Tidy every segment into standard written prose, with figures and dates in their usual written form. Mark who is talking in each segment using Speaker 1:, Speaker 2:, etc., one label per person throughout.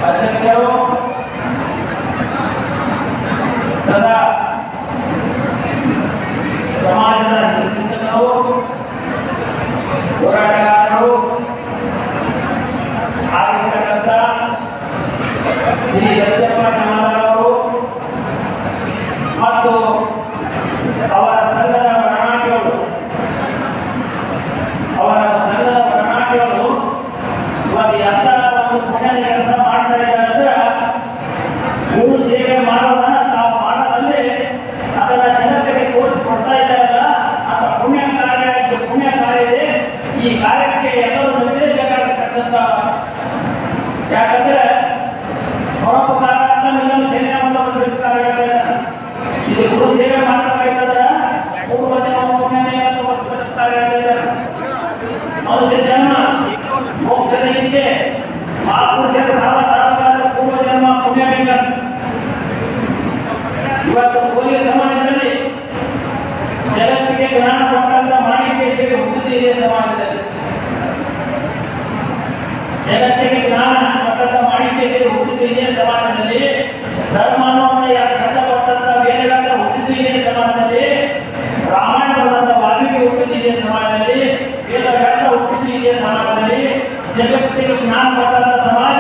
Speaker 1: ಅಧ್ಯಕ್ಷರು ಸದಾ ಸಮಾಜದ ಚಿಂತಕರು ಹೋರಾಟಗಾರರು ಆಗಿರ್ತಕ್ಕಂಥ ಶ್ರೀ ಲಚ್ಚಪ್ಪ ಜಮಾದಾರವರು ಮತ್ತು ಅವರ ಸಂಘದ ಒಡನಾಟಿಗಳು ಇವತ್ತು ಎಂತ ಒಂದು ಪುಣ್ಯ ಕೆಲಸ ಮಾಡ್ತಾ ಇದ್ದಾರೆ ಅಂದ್ರೆ ಗುರು ಸೇವೆ ಮಾಡೋದನ್ನ ನಾವು ಮಾಡೋದಲ್ಲಿ ಅದನ್ನ ಜನತೆಗೆ ತೋರಿಸಿಕೊಡ್ತಾ ಇದ್ದಾರಲ್ಲ ಅಂತ ಪುಣ್ಯ ಕಾರ್ಯ ಇದೆ. ಈ ಕಾರ್ಯಕ್ಕೆ ಎಲ್ಲರೂ ನಿಲ್ಲಬೇಕಾಗಿರ್ತಕ್ಕಂಥ, ಯಾಕಂದ್ರೆ ಪರೋಪಕಾರ ಅಂತ ಇನ್ನೊಂದು ಸೇನೆಯನ್ನು ಅವಸರಿಸ್ತಾರೆ. ಇದು ಗುರು ಸೇವೆ ಮಾಡಬೇಕಾದ್ರೆ ಪೂರ್ವ ಜನ್ಮ ಪುಣ್ಯವನ್ನು ಅವಸರಿಸ್ತಾರೆ. ಮನುಷ್ಯ ಜನ್ಮ ಮೋಕ್ಷದ ಇಚ್ಛೆ ಮಹಾಪುರುಷರ ಸಾಲ ಪೂರ್ವ ಜನ್ಮ ಪುಣ್ಯ ಬೇಕು. ಇವತ್ತು ಕೋಲಿಯ ಸಮಾಜದಲ್ಲಿ ಜಗತ್ತಿಗೆ ಜ್ಞಾನ ಕೊಟ್ಟಂತ ಮಾಣಿಕೇಶ್ವರಿ ಹುಟ್ಟಿದೆ. ಸಮಾಜದಲ್ಲಿ ಜಗತ್ತಿಗೆ ಜ್ಞಾನ ಕೊಟ್ಟಂತ ಮಾಣಿಕೇಶ್ವರಿ ಹುಟ್ಟಿದೆ. ಸಮಾಜದಲ್ಲಿ ಧರ್ಮವನ್ನು ಶಬ್ದ ಕೊಟ್ಟಂತ ವೇದಗಳ ಹುಟ್ಟಿದೆ. ಸಮಾಜದಲ್ಲಿ ರಾಮಾಯಣ ಬರೆದ ವಾಲ್ಮೀಕಿ ಹುಟ್ಟಿದೆ. ಸಮಾಜದಲ್ಲಿ ವೇದವ್ಯಾಸ ಹುಟ್ಟಿದೆ. ಸಮಾಜದಲ್ಲಿ ಜಗತ್ತಿಗೆ ಜ್ಞಾನ ಕೊಟ್ಟಂತ ಸಮಾಜ.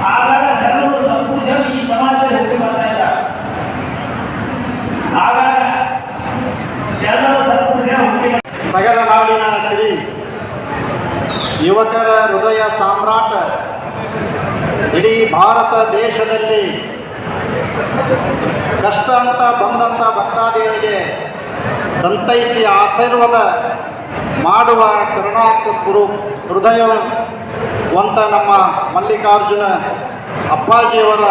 Speaker 1: ಆಗಾಗ ಶರಣರು ಸಂಪುರುಷರು ಈ ಸಮಾಜದಲ್ಲಿ ಹುಟ್ಟಿ ಬರ್ತಾ ಇದ್ದಾರೆ. ಆಗಾಗ ಶರಣರು ಸಂಪುರುಷರು ಹುಟ್ಟಿ
Speaker 2: ಸಗರ ನಾಡಿನ ಶ್ರೀ ಯುವಕರ ಹೃದಯ ಸಾಮ್ರಾಟ, ಇಡೀ ಭಾರತ ದೇಶದಲ್ಲಿ ಕಷ್ಟ ಅಂತ ಬಂದಂಥ ಭಕ್ತಾದಿಗಳಿಗೆ ಸಂತೈಸಿ ಆಶೀರ್ವಾದ ಮಾಡುವ ಕರುಣಾಕ ಗುರು ಹೃದಯವಂತ ನಮ್ಮ ಮಲ್ಲಿಕಾರ್ಜುನ ಅಪ್ಪಾಜಿಯವರ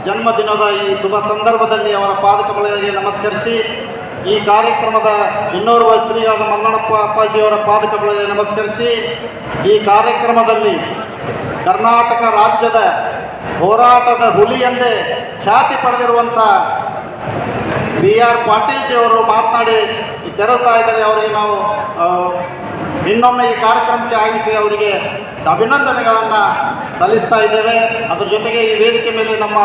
Speaker 2: ಜನ್ಮದಿನದ ಈ ಶುಭ ಸಂದರ್ಭದಲ್ಲಿ ಅವರ ಪಾದಕಗಳಿಗೆ ನಮಸ್ಕರಿಸಿ, ಈ ಕಾರ್ಯಕ್ರಮದ ಇನ್ನೋರ್ವ ಶ್ರೀಯಾದ ಮಲ್ಲಣ್ಣಪ್ಪ ಅಪ್ಪಾಜಿಯವರ ಪಾದಕಗಳಿಗೆ ನಮಸ್ಕರಿಸಿ, ಈ ಕಾರ್ಯಕ್ರಮದಲ್ಲಿ ಕರ್ನಾಟಕ ರಾಜ್ಯದ ಹೋರಾಟದ ಹುಲಿ ಎಂದೇ ಖ್ಯಾತಿ ಪಡೆದಿರುವಂಥ BR ಪಾಟೀಲ್ಜಿಯವರು ಮಾತನಾಡಿ ತೆರಳ್ತಾ ಇದ್ದಾರೆ. ಅವರಿಗೆ ನಾವು ಇನ್ನೊಮ್ಮೆ ಈ ಕಾರ್ಯಕ್ರಮಕ್ಕೆ ಆಗಮಿಸಿ ಅವರಿಗೆ ಅಭಿನಂದನೆಗಳನ್ನು ಸಲ್ಲಿಸ್ತಾ ಇದ್ದೇವೆ. ಅದರ ಜೊತೆಗೆ ಈ ವೇದಿಕೆ ಮೇಲೆ ನಮ್ಮ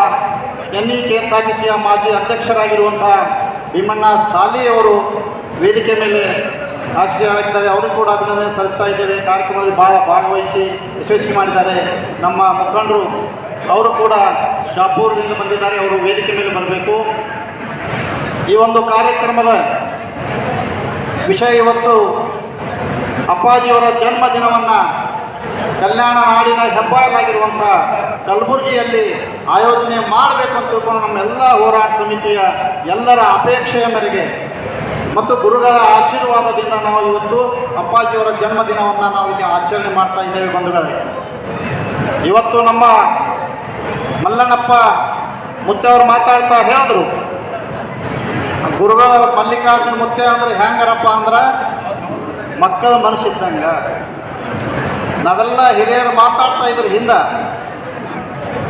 Speaker 2: NEKSRTCಯ ಮಾಜಿ ಅಧ್ಯಕ್ಷರಾಗಿರುವಂಥ ಭೀಮಣ್ಣ ಸಾಲಿಯವರು ವೇದಿಕೆ ಮೇಲೆ ಸಾಕ್ಷಿಯಾಗಿದ್ದಾರೆ. ಅವರು ಕೂಡ ಅಭಿನಂದನೆ ಸಲ್ಲಿಸ್ತಾ ಇದ್ದೇವೆ. ಕಾರ್ಯಕ್ರಮದಲ್ಲಿ ಭಾಗವಹಿಸಿ ಯಶಸ್ವಿ ಮಾಡಿದ್ದಾರೆ. ನಮ್ಮ ಮುಖಂಡರು ಅವರು ಕೂಡ ಶಾಪೂರ್ದಿಂದ ಬಂದಿದ್ದಾರೆ. ಅವರು ವೇದಿಕೆ ಮೇಲೆ ಬರಬೇಕು. ಈ ಒಂದು ಕಾರ್ಯಕ್ರಮದ ವಿಷಯ ಇವತ್ತು ಅಪ್ಪಾಜಿಯವರ ಜನ್ಮದಿನವನ್ನು ಕಲ್ಯಾಣ ನಾಡಿನ ಹೆಬ್ಬಾಗಿರುವಂಥ ಕಲಬುರಗಿಯಲ್ಲಿ ಆಯೋಜನೆ ಮಾಡಬೇಕು ಅಂತ ತಿಳ್ಕೊಂಡು ನಮ್ಮೆಲ್ಲ ಹೋರಾಟ ಸಮಿತಿಯ ಎಲ್ಲರ ಅಪೇಕ್ಷೆಯ ಮೇರೆಗೆ ಮತ್ತು ಗುರುಗಳ ಆಶೀರ್ವಾದದಿಂದ ನಾವು ಇವತ್ತು ಅಪ್ಪಾಜಿಯವರ ಜನ್ಮದಿನವನ್ನು ನಾವು ಇಲ್ಲಿ ಆಚರಣೆ ಮಾಡ್ತಾ ಇದ್ದೇವೆ. ಬಂಧುಗಳೇ, ಇವತ್ತು ನಮ್ಮ ಮಲ್ಲಣ್ಣಪ್ಪ ಮುತ್ತೆಯವರು ಮಾತಾಡ್ತಾ ಹೇಳಿದ್ರು, ಗುರುಗಳ ಮಲ್ಲಿಕಾರ್ಜುನ ಮುತ್ತೆ ಅಂದ್ರೆ ಹೆಂಗಾರಪ್ಪ ಅಂದ್ರೆ ಮಕ್ಕಳ ಮನಸ್ಸಿದ್ದಂಗ. ನಾವೆಲ್ಲ ಹಿರಿಯರು ಮಾತಾಡ್ತಾ ಇದ್ರು ಹಿಂದೆ,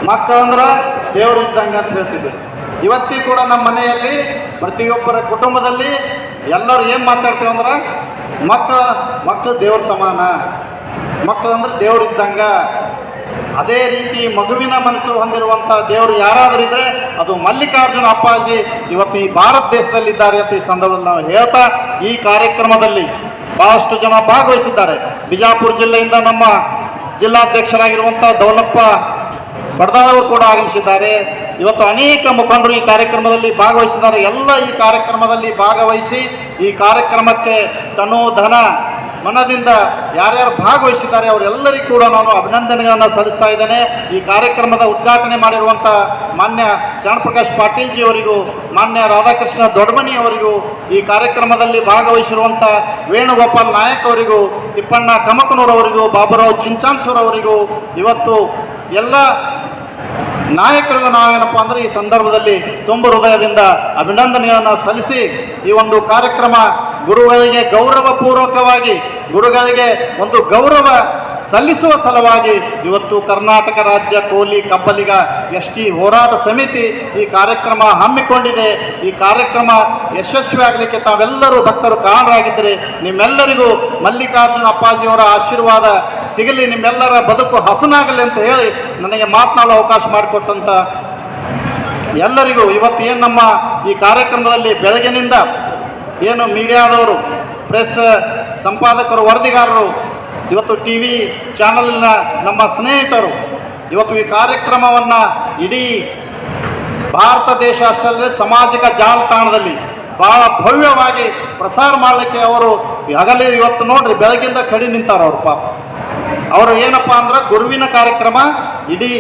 Speaker 2: ಮಕ್ಕಳಂದ್ರೆ ದೇವರಿದ್ದಂಗೆ ಅಂತ ಹೇಳ್ತಿದ್ದೆ. ಇವತ್ತಿಗೂ ಕೂಡ ನಮ್ಮ ಮನೆಯಲ್ಲಿ ಪ್ರತಿಯೊಬ್ಬರ ಕುಟುಂಬದಲ್ಲಿ ಎಲ್ಲರೂ ಏನು ಮಾತಾಡ್ತೀವಿ ಅಂದ್ರೆ ಮಕ್ಕಳು ದೇವ್ರ ಸಮಾನ, ಮಕ್ಕಳಂದ್ರೆ ದೇವರಿದ್ದಂಗ. ಅದೇ ರೀತಿ ಮಗುವಿನ ಮನಸ್ಸು ಹೊಂದಿರುವಂಥ ದೇವರು ಯಾರಾದರೂ ಇದ್ದರೆ ಅದು ಮಲ್ಲಿಕಾರ್ಜುನ ಅಪ್ಪಾಜಿ ಇವತ್ತು ಈ ಭಾರತ ದೇಶದಲ್ಲಿದ್ದಾರೆ ಅಂತ ಈ ಸಂದರ್ಭದಲ್ಲಿ ನಾವು ಹೇಳ್ತಾ, ಈ ಕಾರ್ಯಕ್ರಮದಲ್ಲಿ ಬಹಳಷ್ಟು ಜನ ಭಾಗವಹಿಸಿದ್ದಾರೆ. ಬಿಜಾಪುರ ಜಿಲ್ಲೆಯಿಂದ ನಮ್ಮ ಜಿಲ್ಲಾಧ್ಯಕ್ಷರಾಗಿರುವಂಥ ದೌಲಪ್ಪ ಬಡದಾಳವರು ಕೂಡ ಆಗಮಿಸಿದ್ದಾರೆ. ಇವತ್ತು ಅನೇಕ ಮುಖಂಡರು ಈ ಕಾರ್ಯಕ್ರಮದಲ್ಲಿ ಭಾಗವಹಿಸಿದ್ದಾರೆ. ಎಲ್ಲ ಈ ಕಾರ್ಯಕ್ರಮದಲ್ಲಿ ಭಾಗವಹಿಸಿ ಈ ಕಾರ್ಯಕ್ರಮಕ್ಕೆ ತನು ಧನ ಮನದಿಂದ ಯಾರ್ಯಾರು ಭಾಗವಹಿಸಿದ್ದಾರೆ ಅವರೆಲ್ಲರಿಗೂ ಕೂಡ ನಾನು ಅಭಿನಂದನೆಗಳನ್ನು ಸಲ್ಲಿಸ್ತಾ ಇದ್ದೇನೆ. ಈ ಕಾರ್ಯಕ್ರಮದ ಉದ್ಘಾಟನೆ ಮಾಡಿರುವಂಥ ಮಾನ್ಯ ಶರಣಪ್ರಕಾಶ್ ಪಾಟೀಲ್ಜಿಯವರಿಗೂ, ಮಾನ್ಯ ರಾಧಾಕೃಷ್ಣ ದೊಡ್ಡಮನಿ ಅವರಿಗೂ, ಈ ಕಾರ್ಯಕ್ರಮದಲ್ಲಿ ಭಾಗವಹಿಸಿರುವಂಥ ವೇಣುಗೋಪಾಲ್ ನಾಯಕ್ ಅವರಿಗೂ, ತಿಪ್ಪಣ್ಣ ಕಮಕನೂರವರಿಗೂ, ಬಾಬುರಾವ್ ಚಿಂಚಾನ್ಸೂರ್ ಅವರಿಗೂ, ಇವತ್ತು ಎಲ್ಲ ನಾಯಕರಿಗೂ ನಾವೇನಪ್ಪ ಅಂದರೆ ಈ ಸಂದರ್ಭದಲ್ಲಿ ತುಂಬ ಹೃದಯದಿಂದ ಅಭಿನಂದನೆಯನ್ನು ಸಲ್ಲಿಸಿ, ಈ ಒಂದು ಕಾರ್ಯಕ್ರಮ ಗುರುಗಳಿಗೆ ಗೌರವಪೂರ್ವಕವಾಗಿ ಗುರುಗಳಿಗೆ ಒಂದು ಗೌರವ ಸಲ್ಲಿಸುವ ಸಲುವಾಗಿ ಇವತ್ತು ಕರ್ನಾಟಕ ರಾಜ್ಯ ಕೋಲಿ ಕಬ್ಬಲಿಗ ST ಹೋರಾಟ ಸಮಿತಿ ಈ ಕಾರ್ಯಕ್ರಮ ಹಮ್ಮಿಕೊಂಡಿದೆ. ಈ ಕಾರ್ಯಕ್ರಮ ಯಶಸ್ವಿಯಾಗಲಿಕ್ಕೆ ತಾವೆಲ್ಲರೂ ಭಕ್ತರು ಕಾರಣರಾಗಿದ್ದರೆ ನಿಮ್ಮೆಲ್ಲರಿಗೂ ಮಲ್ಲಿಕಾರ್ಜುನ ಅಪ್ಪಾಜಿಯವರ ಆಶೀರ್ವಾದ ಸಿಗಲಿ, ನಿಮ್ಮೆಲ್ಲರ ಬದುಕು ಹಸನಾಗಲಿ ಅಂತ ಹೇಳಿ ನನಗೆ ಮಾತನಾಡೋ ಅವಕಾಶ ಮಾಡಿಕೊಟ್ಟಂತ ಎಲ್ಲರಿಗೂ ಇವತ್ತು ಏನು ನಮ್ಮ ಈ ಕಾರ್ಯಕ್ರಮದಲ್ಲಿ ಬೆಳಗಿನಿಂದ ಏನು ಮೀಡಿಯಾದವರು, ಪ್ರೆಸ್ ಸಂಪಾದಕರು, ವರದಿಗಾರರು, ಇವತ್ತು ಟಿ ವಿ ಚಾನಲ್ನ ನಮ್ಮ ಸ್ನೇಹಿತರು ಇವತ್ತು ಈ ಕಾರ್ಯಕ್ರಮವನ್ನು ಇಡೀ ಭಾರತ ದೇಶ ಅಷ್ಟೇ ಅಲ್ಲದೆ ಸಾಮಾಜಿಕ ಜಾಲತಾಣದಲ್ಲಿ ಬಹಳ ಭವ್ಯವಾಗಿ ಪ್ರಸಾರ ಮಾಡಲಿಕ್ಕೆ ಅವರು ಹಗಲೇ ಇವತ್ತು ನೋಡ್ರಿ ಬೆಳಗಿಂದ ಕಡಿ ನಿಂತಾರ ಅವ್ರ ಪಾಪ. ಅವರು ಏನಪ್ಪ ಅಂದ್ರೆ ಗುರುವಿನ ಕಾರ್ಯಕ್ರಮ ಇಡೀ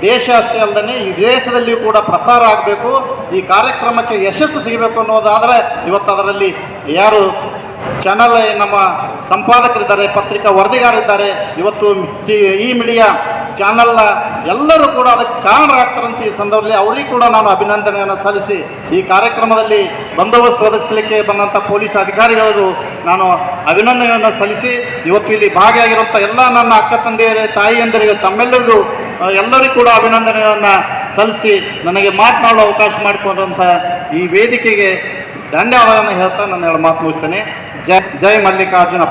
Speaker 2: ದೇಶ ಅಷ್ಟೇ ಅಲ್ಲದೆ ಈ ದೇಶದಲ್ಲಿಯೂ ಕೂಡ ಪ್ರಸಾರ ಆಗಬೇಕು, ಈ ಕಾರ್ಯಕ್ರಮಕ್ಕೆ ಯಶಸ್ಸು ಸಿಗಬೇಕು ಅನ್ನೋದಾದರೆ ಇವತ್ತು ಅದರಲ್ಲಿ ಯಾರು ಚಾನಲ್ ನಮ್ಮ ಸಂಪಾದಕರಿದ್ದಾರೆ, ಪತ್ರಿಕಾ ವರದಿಗಾರಿದ್ದಾರೆ, ಇವತ್ತು ಈ ಮೀಡಿಯಾ ಚಾನಲ್ನ ಎಲ್ಲರೂ ಕೂಡ ಅದಕ್ಕೆ ಕಾರಣರಾಗ್ತಾರಂತ ಈ ಸಂದರ್ಭದಲ್ಲಿ ಅವರಿಗೆ ಕೂಡ ನಾನು ಅಭಿನಂದನೆಯನ್ನು ಸಲ್ಲಿಸಿ ಈ ಕಾರ್ಯಕ್ರಮದಲ್ಲಿ ಬಂದೋಬಸ್ತ್ ಒದಗಿಸಲಿಕ್ಕೆ ಬಂದಂಥ ಪೊಲೀಸ್ ಅಧಿಕಾರಿಗಳಿಗೂ ನಾನು ಅಭಿನಂದನೆಯನ್ನು ಸಲ್ಲಿಸಿ ಇವತ್ತು ಇಲ್ಲಿ ಭಾಗಿಯಾಗಿರುವಂಥ ಎಲ್ಲ ನನ್ನ ಅಕ್ಕ ತಂದೆಯರೇ, ತಾಯಿಯಂದರಿಗೆ, ತಮ್ಮೆಲ್ಲರಿಗೂ ಎಲ್ಲರಿಗೂ ಕೂಡ ಅಭಿನಂದನೆಯನ್ನು ಸಲ್ಲಿಸಿ ನನಗೆ ಮಾತನಾಡೋ ಅವಕಾಶ ಮಾಡಿಕೊಂಡಂಥ ಈ ವೇದಿಕೆಗೆ ಧನ್ಯವಾದವನ್ನು ಹೇಳ್ತಾ ನಾನು ಮಾತು ಮುಗಿಸ್ತೇನೆ. ಜೈ ಮಲ್ಲಿಕಾರ್ಜುನ.